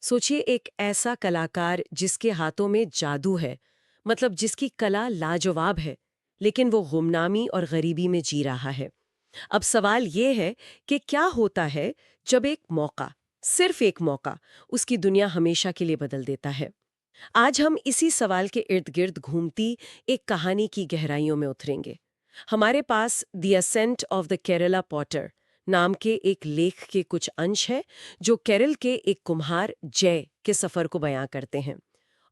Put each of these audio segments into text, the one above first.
सोचिए एक ऐसा कलाकार जिसके हाथों में जादू है, मतलब जिसकी कला लाजवाब है, लेकिन वो गुमनामी और गरीबी में जी रहा है। अब सवाल ये है कि क्या होता है जब एक मौका, सिर्फ एक मौका, उसकी दुनिया हमेशा के लिए बदल देता है। आज हम इसी सवाल के इर्द गिर्द घूमती एक कहानी की गहराइयों में उतरेंगे। हमारे पास the ascent of the Kerala potter नाम के एक लेख के कुछ अंश है जो केरल के एक कुम्हार जय के सफर को बयां करते हैं।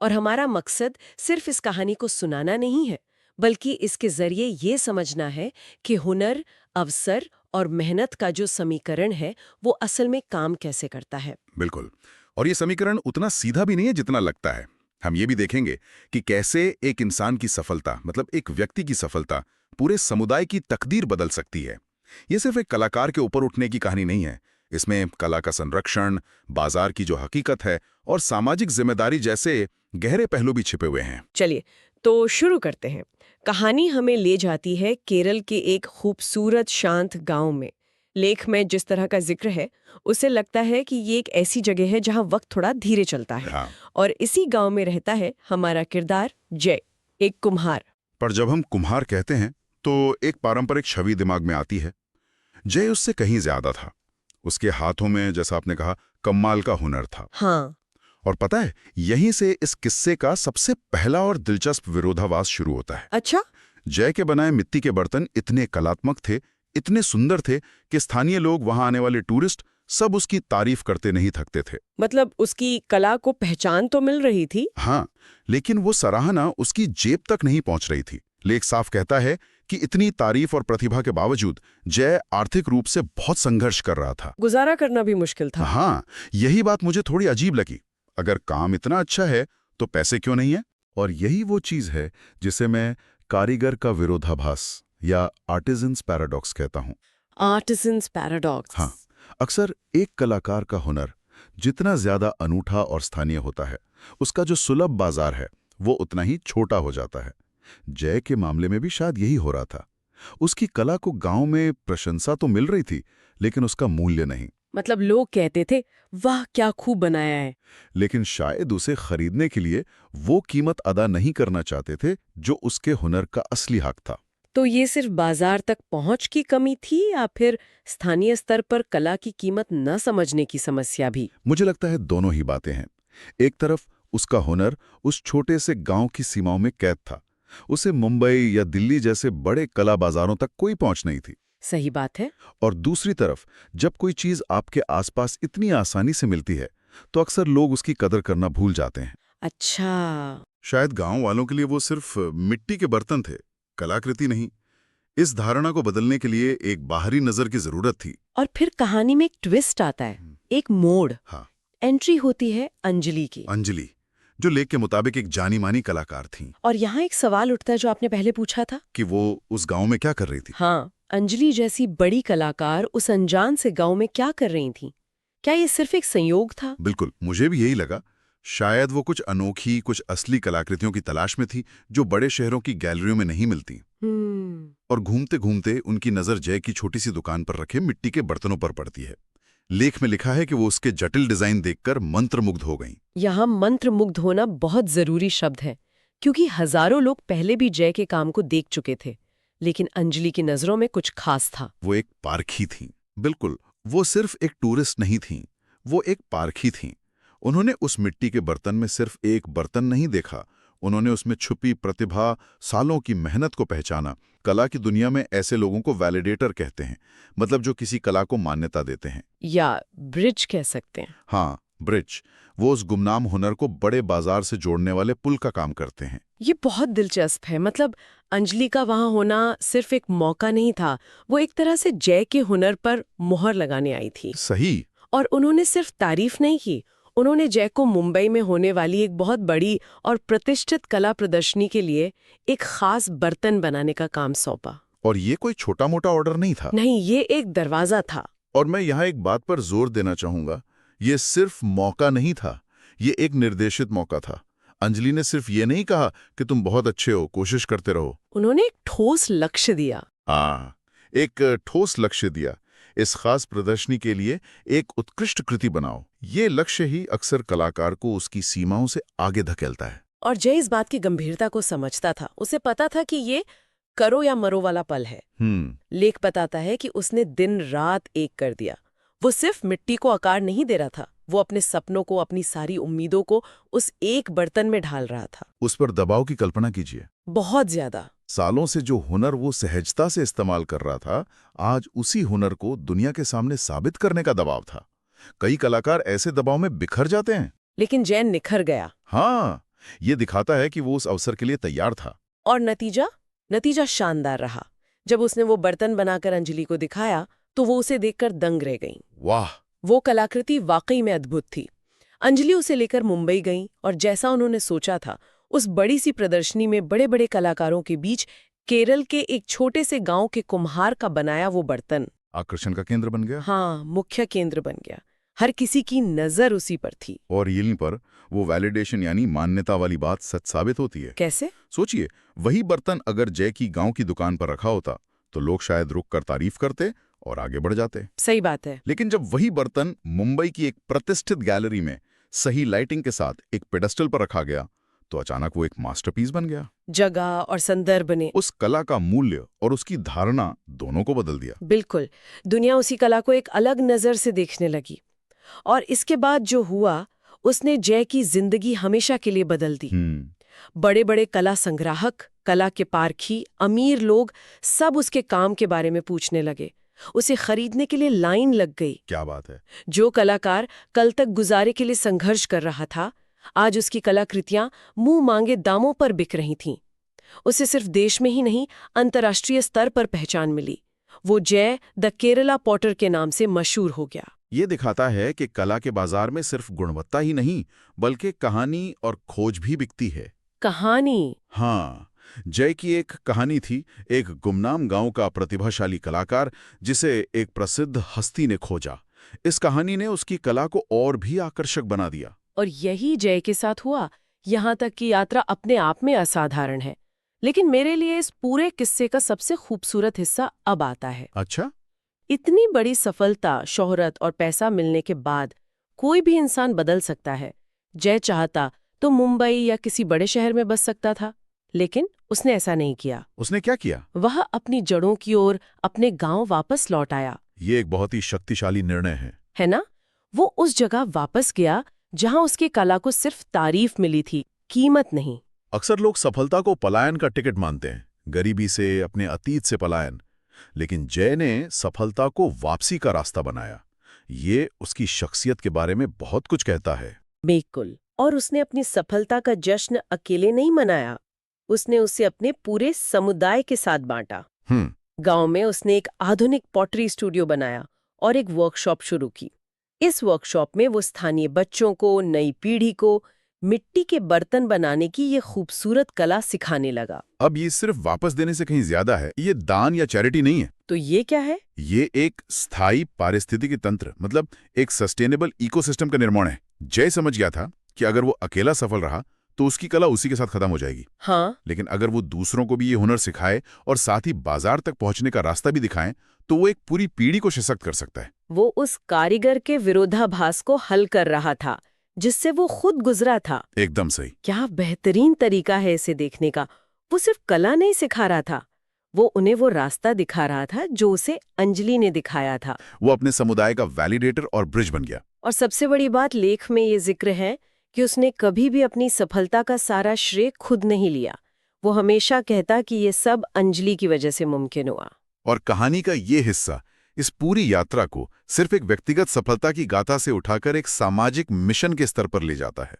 और हमारा मकसद सिर्फ इस कहानी को सुनाना नहीं है, बल्कि इसके जरिए ये समझना है कि हुनर, अवसर और मेहनत का जो समीकरण है वो असल में काम कैसे करता है। बिल्कुल। और ये समीकरण उतना सीधा भी नहीं है जितना लगता है। हम ये भी देखेंगे कि कैसे एक इंसान की सफलता, मतलब एक व्यक्ति की सफलता, पूरे समुदाय की तकदीर बदल सकती है। ये सिर्फ एक कलाकार के ऊपर उठने की कहानी नहीं है। इसमें कला का संरक्षण, बाजार की जो हकीकत है और सामाजिक जिम्मेदारी जैसे गहरे पहलू भी छिपे हुए हैं। चलिए तो शुरू करते हैं। कहानी हमें ले जाती है केरल के एक खूबसूरत शांत गांव में। लेख में जिस तरह का जिक्र है उसे लगता है कि ये एक ऐसी जगह है जहां वक्त थोड़ा धीरे चलता है। हाँ। और इसी गांव में रहता है हमारा किरदार जय, एक कुम्हार। पर जब हम कुम्हार कहते हैं तो एक पारंपरिक छवि दिमाग में आती है। जय उससे कहीं ज्यादा था। उसके हाथों में, जैसा आपने कहा, कमाल का हुनर था। हाँ। और पता है, यहीं से इस किस्से का सबसे पहला और दिलचस्प विरोधाभास शुरू होता है। अच्छा। जय के बनाए मिट्टी के बर्तन इतने कलात्मक थे, इतने सुंदर थे कि स्थानीय लोग, वहां आने वाले टूरिस्ट, सब उसकी तारीफ करते नहीं थकते थे। मतलब उसकी कला को पहचान तो मिल रही थी। हाँ, लेकिन वो सराहना उसकी जेब तक नहीं पहुंच रही थी। लेख साफ कहता है कि इतनी तारीफ और प्रतिभा के बावजूद जय आर्थिक रूप से बहुत संघर्ष कर रहा था। गुजारा करना भी मुश्किल था। हाँ, यही बात मुझे थोड़ी अजीब लगी। अगर काम इतना अच्छा है तो पैसे क्यों नहीं है? और यही वो चीज है जिसे मैं कारीगर का विरोधाभास या आर्टिजन्स पैराडॉक्स कहता हूं। Artisans paradox. हाँ, अक्सर एक कलाकार का हुनर जितना ज्यादा अनूठा और स्थानीय होता है, उसका जो सुलभ बाजार है वो उतना ही छोटा हो जाता है। जय के मामले में भी शायद यही हो रहा था। उसकी कला को गांव में प्रशंसा तो मिल रही थी, लेकिन उसका मूल्य नहीं। मतलब लोग कहते थे वाह क्या खूब बनाया है। लेकिन शायद उसे खरीदने के लिए वो कीमत अदा नहीं करना चाहते थे जो उसके हुनर का असली हक था। तो ये सिर्फ बाजार तक पहुंच की कमी थी या फिर स्थानीय स्तर पर कला की कीमत न समझने की समस्या भी? मुझे लगता है दोनों ही बातें हैं। एक तरफ उसका हुनर उस छोटे से गांव की सीमाओं में कैद था। उसे मुंबई या दिल्ली जैसे बड़े कला बाजारों तक कोई पहुंच नहीं थी। सही बात है। और दूसरी तरफ, जब कोई चीज आपके आसपास इतनी आसानी से मिलती है तो अक्सर लोग उसकी कदर करना भूल जाते हैं। अच्छा। शायद गांव वालों के लिए वो सिर्फ मिट्टी के बर्तन थे, कलाकृति नहीं। इस धारणा को बदलने के लिए एक बाहरी नजर की जरूरत थी। और फिर कहानी में एक ट्विस्ट आता है, एक मोड़। हाँ, एंट्री होती है अंजलि की। अंजलि, जो लेख के मुताबिक एक जानी मानी कलाकार थी। और यहाँ एक सवाल उठता है जो आपने पहले पूछा था कि वो उस गांव में क्या कर रही थी। हाँ, अंजलि जैसी बड़ी कलाकार उस अनजान से गांव में क्या कर रही थी? क्या ये सिर्फ एक संयोग था? बिल्कुल, मुझे भी यही लगा। शायद वो कुछ अनोखी, कुछ असली कलाकृतियों की तलाश में थी जो बड़े शहरों की गैलरियों में नहीं मिलती। और घूमते घूमते उनकी नजर जय की छोटी सी दुकान पर रखे मिट्टी के बर्तनों पर पड़ती है। लेख में लिखा है कि वो उसके जटिल डिजाइन देखकर मंत्रमुग्ध हो गईं। यहाँ मंत्रमुग्ध होना बहुत जरूरी शब्द है, क्योंकि हजारों लोग पहले भी जय के काम को देख चुके थे, लेकिन अंजलि की नजरों में कुछ खास था। वो एक पारखी थीं। बिल्कुल, वो सिर्फ एक टूरिस्ट नहीं थीं, वो एक पारखी थीं। उन्होंने उस मिट्टी के बर्तन में सिर्फ एक बर्तन नहीं देखा, उन्होंने उसमें छुपी प्रतिभा, सालों की मेहनत को पहचाना। कला की दुनिया में ऐसे लोगों को वैलिडेटर कहते हैं, मतलब जो किसी कला को मान्यता देते हैं। या ब्रिज कह सकते हैं। हाँ, ब्रिज। वो उस गुमनाम हुनर को बड़े बाजार से जोड़ने वाले पुल का काम करते हैं। ये बहुत दिलचस्प है। मतलब अंजलि का वहां होना सिर्फ एक मौका नहीं था, वो एक तरह से जय के हुनर पर मोहर लगाने आई थी। सही। और उन्होंने सिर्फ तारीफ नहीं की, उन्होंने जय को मुंबई में होने वाली एक बहुत बड़ी और प्रतिष्ठित कला प्रदर्शनी के लिए एक खास बर्तन बनाने का काम सौंपा। और ये कोई छोटा मोटा ऑर्डर नहीं था। नहीं, ये एक दरवाजा था। और मैं यहाँ एक बात पर जोर देना चाहूंगा, ये सिर्फ मौका नहीं था, ये एक निर्देशित मौका था। अंजलि ने सिर्फ ये नहीं कहा कि तुम बहुत अच्छे हो, कोशिश करते रहो। उन्होंने एक ठोस लक्ष्य दिया। एक ठोस लक्ष्य दिया, इस खास प्रदर्शनी के लिए एक उत्कृष्ट कृति बनाओ। ये लक्ष्य ही अक्सर कलाकार को उसकी सीमाओं से आगे धकेलता है। और जय इस बात की गंभीरता को समझता था। उसे पता था कि ये करो या मरो वाला पल है। लेख बताता है कि उसने दिन रात एक कर दिया। वो सिर्फ मिट्टी को आकार नहीं दे रहा था, वो अपने सपनों को, अपनी सारी उम्मीदों को उस एक बर्तन में ढाल रहा था। उस पर दबाव की कल्पना कीजिए। बहुत ज्यादा। सालों से जो हुनर वो सहजता से इस्तेमाल कर रहा था, आज उसी हुनर को दुनिया के सामने साबित करने का दबाव था। कई कलाकार ऐसे दबाव में बिखर जाते हैं। लेकिन जैन निखर गया। हाँ, ये दिखाता है कि वो उस अवसर के लिए तैयार था। और नतीजा शानदार रहा। जब उसने वो बर्तन बनाकर अंजलि को दिखाया तो वो उसे देखकर दंग रह गई। वाह! वो कलाकृति वाकई में अद्भुत थी। अंजलि उसे लेकर मुंबई गई और जैसा उन्होंने सोचा था, उस बड़ी सी प्रदर्शनी में बड़े बड़े कलाकारों के बीच केरल के एक छोटे से गांव के कुम्हार का बनाया वो बर्तन आकर्षण का केंद्र बन गया। हाँ, मुख्य केंद्र बन गया। हर किसी की नजर उसी पर थी। और यहीं पर वो वैलिडेशन यानी मान्यता वाली बात सच साबित होती है। कैसे? सोचिए, वही बर्तन अगर जय की गांव की दुकान पर रखा होता तो लोग शायद रुक कर तारीफ करते और आगे बढ़ जाते। सही बात है। लेकिन जब वही बर्तन मुंबई की एक प्रतिष्ठित गैलरी में सही लाइटिंग के साथ एक पेडेस्टल पर रखा गया तो अचानक वो एक मास्टरपीस बन गया। जगह और संदर्भ ने उस कला का मूल्य और उसकी धारणा दोनों को बदल दिया। बिल्कुल। दुनिया उसी कला को एक अलग नजर से देखने लगी। और इसके बाद जो हुआ, उसने जय की जिंदगी हमेशा के लिए बदल दी। बड़े बड़े कला संग्राहक, कला के पारखी, अमीर लोग सब उसके काम के बारे में पूछने लगे। उसे खरीदने के लिए लाइन लग गई। क्या बात है! जो कलाकार कल तक गुजारे के लिए संघर्ष कर रहा था, आज उसकी कलाकृतियां मुंह मांगे दामों पर बिक रही थीं। उसे सिर्फ देश में ही नहीं, अंतर्राष्ट्रीय स्तर पर पहचान मिली। वो जय द केरला पॉटर के नाम से मशहूर हो गया। ये दिखाता है कि कला के बाजार में सिर्फ गुणवत्ता ही नहीं, बल्कि कहानी और खोज भी बिकती है। कहानी? हाँ, जय की एक कहानी थी, एक गुमनाम गांव का प्रतिभाशाली कलाकार जिसे एक प्रसिद्ध हस्ती ने खोजा। इस कहानी ने उसकी कला को और भी आकर्षक बना दिया। और यही जय के साथ हुआ। यहाँ तक कि यात्रा अपने आप में असाधारण है। लेकिन मेरे लिए इस पूरे किस्से का सबसे खूबसूरत हिस्सा अब आता है। अच्छा? इतनी बड़ी सफलता, शोहरत और पैसा मिलने के बाद कोई भी इंसान बदल सकता है। जय चाहता तो मुंबई या किसी बड़े शहर में बस सकता था, लेकिन उसने ऐसा नहीं किया। उसने क्या किया? वह अपनी जड़ों की ओर, अपने गांव वापस लौट आया। ये एक बहुत ही शक्तिशाली निर्णय है ना? वो उस जगह वापस गया जहां उसकी कला को सिर्फ तारीफ मिली थी, कीमत नहीं। अक्सर लोग सफलता को पलायन का टिकट मानते हैं, गरीबी से, अपने अतीत से पलायन। लेकिन जय ने सफलता को वापसी का रास्ता बनाया। ये उसकी शख्सियत के बारे में बहुत कुछ कहता है। बिल्कुल। और उसने अपनी सफलता का जश्न अकेले नहीं मनाया, उसने उसे अपने पूरे समुदाय के साथ बांटा। गांव में उसने एक आधुनिक पॉटरी स्टूडियो बनाया और एक वर्कशॉप शुरू की। इस वर्कशॉप में वो स्थानीय बच्चों को, नई पीढ़ी को मिट्टी के बर्तन बनाने की ये खूबसूरत कला सिखाने लगा। अब ये सिर्फ वापस देने से कहीं ज्यादा है। ये दान या चैरिटी नहीं है। तो ये क्या है? ये एक स्थायी पारिस्थितिकी तंत्र, मतलब एक सस्टेनेबल इकोसिस्टम का निर्माण है। जय समझ गया था कि अगर वो अकेला सफल रहा तो उसकी कला उसी के साथ खत्म हो जाएगी। हाँ। लेकिन अगर वो दूसरों को भी ये हुनर सिखाए और साथ ही बाजार तक पहुंचने का रास्ता भी दिखाए तो वो एक पूरी पीढ़ी को सशक्त कर सकता है। वो उस कारीगर के विरोधाभास को हल कर रहा था जिससे वो खुद गुजरा था। एकदम सही। क्या बेहतरीन तरीका है इसे देखने का। वो सिर्फ कला नहीं सिखा रहा था, वो उन्हें वो रास्ता दिखा रहा था जो उसे अंजलि ने दिखाया था। वो अपने समुदाय का वैलिडेटर और ब्रिज बन गया। और सबसे बड़ी बात लेख में ये जिक्र है कि उसने कभी भी अपनी सफलता का सारा श्रेय खुद नहीं लिया। वो हमेशा कहता कि ये सब अंजलि की वजह से मुमकिन हुआ। और कहानी का ये हिस्सा इस पूरी यात्रा को सिर्फ एक व्यक्तिगत सफलता की गाथा से उठाकर एक सामाजिक मिशन के स्तर पर ले जाता है।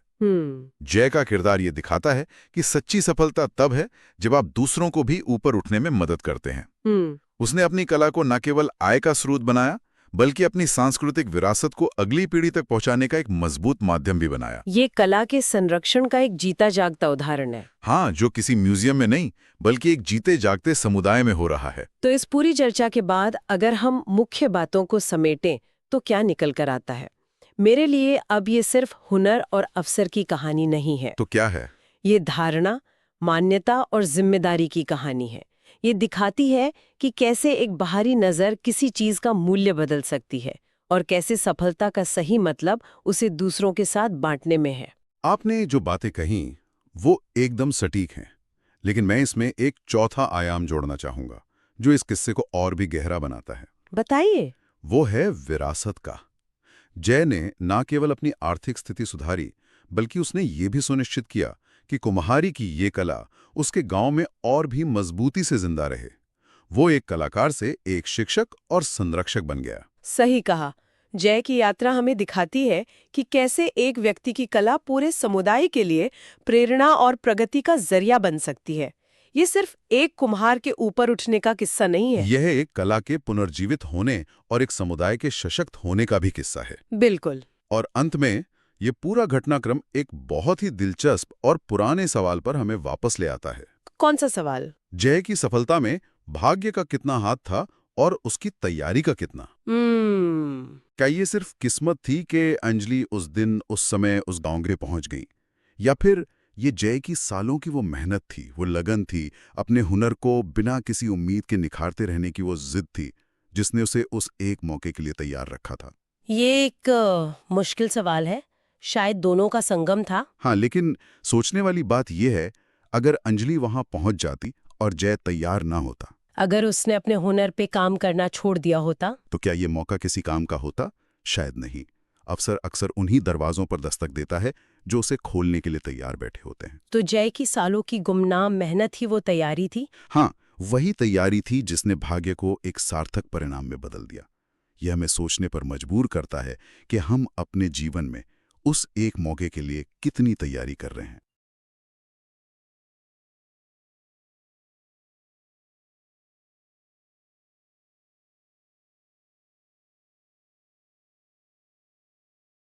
जय का किरदार ये दिखाता है कि सच्ची सफलता तब है जब आप दूसरों को भी ऊपर उठने में मदद करते हैं। उसने अपनी कला को न केवल आय का स्रोत बनाया, बल्कि अपनी सांस्कृतिक विरासत को अगली पीढ़ी तक पहुंचाने का एक मजबूत माध्यम भी बनाया। ये कला के संरक्षण का एक जीता जागता उदाहरण है। हाँ, जो किसी म्यूजियम में नहीं बल्कि एक जीते जागते समुदाय में हो रहा है। तो इस पूरी चर्चा के बाद अगर हम मुख्य बातों को समेटें तो क्या निकल कर आता है? मेरे लिए अब ये सिर्फ हुनर और अवसर की कहानी नहीं है। तो क्या है? ये धारणा, मान्यता और जिम्मेदारी की कहानी है। ये दिखाती है कि कैसे एक बाहरी नज़र किसी चीज़ का मूल्य बदल सकती है और कैसे सफलता का सही मतलब उसे दूसरों के साथ बांटने में है। आपने जो बातें कहीं वो एकदम सटीक हैं, लेकिन मैं इसमें एक चौथा आयाम जोड़ना चाहूंगा जो इस किस्से को और भी गहरा बनाता है। बताइए। वो है विरासत का। जय ने न केवल अपनी आर्थिक स्थिति सुधारी, बल्कि उसने ये भी सुनिश्चित किया कि कुम्हारी की ये कला उसके गांव में और भी मजबूती से जिंदा रहे। वो एक कलाकार से एक शिक्षक और संरक्षक बन गया। सही कहा। जय की यात्रा हमें दिखाती है कि कैसे एक व्यक्ति की कला पूरे समुदाय के लिए प्रेरणा और प्रगति का जरिया बन सकती है। ये सिर्फ एक कुम्हार के ऊपर उठने का किस्सा नहीं है। यह एक कला के पुनर्जीवित होने और एक समुदाय के सशक्त होने का भी किस्सा है। बिल्कुल। और अंत में ये पूरा घटनाक्रम एक बहुत ही दिलचस्प और पुराने सवाल पर हमें वापस ले आता है। कौन सा सवाल? जय की सफलता में भाग्य का कितना हाथ था और उसकी तैयारी का कितना? क्या ये सिर्फ किस्मत थी कि अंजलि उस दिन उस समय उस गांव में पहुंच गई, या फिर ये जय की सालों की वो मेहनत थी, वो लगन थी, अपने हुनर को बिना किसी उम्मीद के निखारते रहने की वो जिद थी जिसने उसे उस एक मौके के लिए तैयार रखा था? ये एक मुश्किल सवाल है। शायद दोनों का संगम था। हाँ, लेकिन सोचने वाली बात यह है, अगर अंजलि वहां पहुंच जाती और जय तैयार ना होता, अगर उसने अपने हुनर पे काम करना छोड़ दिया होता, तो क्या ये मौका किसी काम का होता? शायद नहीं। अवसर अक्सर उन्हीं दरवाजों पर दस्तक देता है जो उसे खोलने के लिए तैयार बैठे होते हैं। तो जय की सालों की गुमनाम मेहनत ही वो तैयारी थी। हाँ, वही तैयारी थी जिसने भाग्य को एक सार्थक परिणाम में बदल दिया। यह हमें सोचने पर मजबूर करता है कि हम अपने जीवन में उस एक मौके के लिए कितनी तैयारी कर रहे हैं।